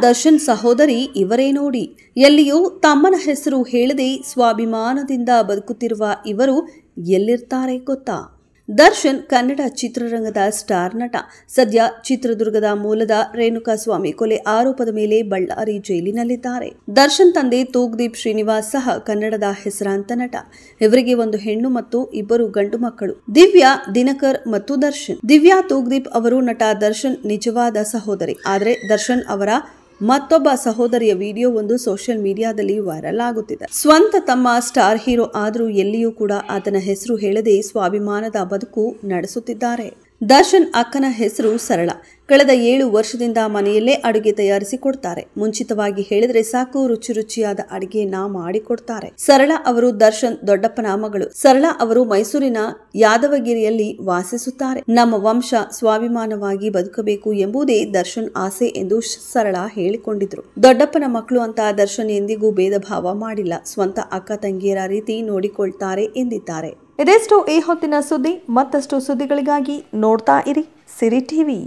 ದರ್ಶನ್ ಸಹೋದರಿ ಇವರೇ ನೋಡಿ. ಎಲ್ಲಿಯೂ ತಮ್ಮನ ಹೆಸರು ಹೇಳದೆ ಸ್ವಾಭಿಮಾನದಿಂದ ಬದುಕುತ್ತಿರುವ ಇವರು ಎಲ್ಲಿರ್ತಾರೆ ಗೊತ್ತಾ? ದರ್ಶನ್ ಕನ್ನಡ ಚಿತ್ರರಂಗದ ಸ್ಟಾರ್ ನಟ. ಸದ್ಯ ಚಿತ್ರದುರ್ಗದ ಮೂಲದ ರೇಣುಕಾಸ್ವಾಮಿ ಕೊಲೆ ಆರೋಪದ ಮೇಲೆ ಬಳ್ಳಾರಿ ಜೈಲಿನಲ್ಲಿದ್ದಾರೆ. ದರ್ಶನ್ ತಂದೆ ತೂಗ್ದೀಪ್ ಶ್ರೀನಿವಾಸ್ ಸಹ ಕನ್ನಡದ ಹೆಸರಾಂತ ನಟ. ಇವರಿಗೆ ಒಂದು ಹೆಣ್ಣು ಮತ್ತು ಇಬ್ಬರು ಗಂಡು ಮಕ್ಕಳು, ದಿವ್ಯಾ, ದಿನಕರ್ ಮತ್ತು ದರ್ಶನ್. ದಿವ್ಯಾ ತೂಗ್ದೀಪ್ ಅವರು ನಟ ದರ್ಶನ್ ನಿಜವಾದ ಸಹೋದರಿ. ಆದರೆ ದರ್ಶನ್ ಅವರ ಮತ್ತೊಬ್ಬ ಸಹೋದರಿಯ ವಿಡಿಯೋ ಒಂದು ಸೋಷಿಯಲ್ ಮೀಡಿಯಾದಲ್ಲಿ ವೈರಲ್ ಆಗುತ್ತಿದೆ. ಸ್ವಂತ ತಮ್ಮ ಸ್ಟಾರ್ ಹೀರೋ ಆದರೂ ಎಲ್ಲಿಯೂ ಕೂಡ ಆತನ ಹೆಸರು ಹೇಳದೆ ಸ್ವಾಭಿಮಾನದ ಬದುಕು ನಡೆಸುತ್ತಿದ್ದಾರೆ. ದರ್ಶನ್ ಅಕ್ಕನ ಹೆಸರು ಸರಳ. ಕಳೆದ 7 ವರ್ಷದಿಂದ ಮನೆಯಲ್ಲೇ ಅಡುಗೆ ತಯಾರಿಸಿ ಕೊಡ್ತಾರೆ. ಮುಂಚಿತವಾಗಿ ಹೇಳಿದ್ರೆ ಸಾಕು, ರುಚಿ ರುಚಿಯಾದ ಅಡುಗೆಯನ್ನ ಮಾಡಿಕೊಡ್ತಾರೆ. ಸರಳ ಅವರು ದರ್ಶನ್ ದೊಡ್ಡಪ್ಪನ ಮಗಳು. ಸರಳ ಅವರು ಮೈಸೂರಿನ ಯಾದವಗಿರಿಯಲ್ಲಿ ವಾಸಿಸುತ್ತಾರೆ. ನಮ್ಮ ವಂಶ ಸ್ವಾಭಿಮಾನವಾಗಿ ಬದುಕಬೇಕು ಎಂಬುದೇ ದರ್ಶನ್ ಆಸೆ ಎಂದು ಸರಳ ಹೇಳಿಕೊಂಡಿದ್ರು. ದೊಡ್ಡಪ್ಪನ ಮಕ್ಕಳು ಅಂತ ದರ್ಶನ್ ಎಂದಿಗೂ ಭೇದ ಭಾವ ಮಾಡಿಲ್ಲ. ಸ್ವಂತ ಅಕ್ಕ ತಂಗಿಯರ ರೀತಿ ನೋಡಿಕೊಳ್ತಾರೆ ಎಂದಿದ್ದಾರೆ. ಇದೆಷ್ಟು ಈ ಹೊತ್ತಿನ ಸುದ್ದಿ. ಮತ್ತಷ್ಟು ಸುದ್ದಿಗಳಿಗಾಗಿ ನೋಡ್ತಾ ಇರಿ ಸಿರಿ ಟಿವಿ.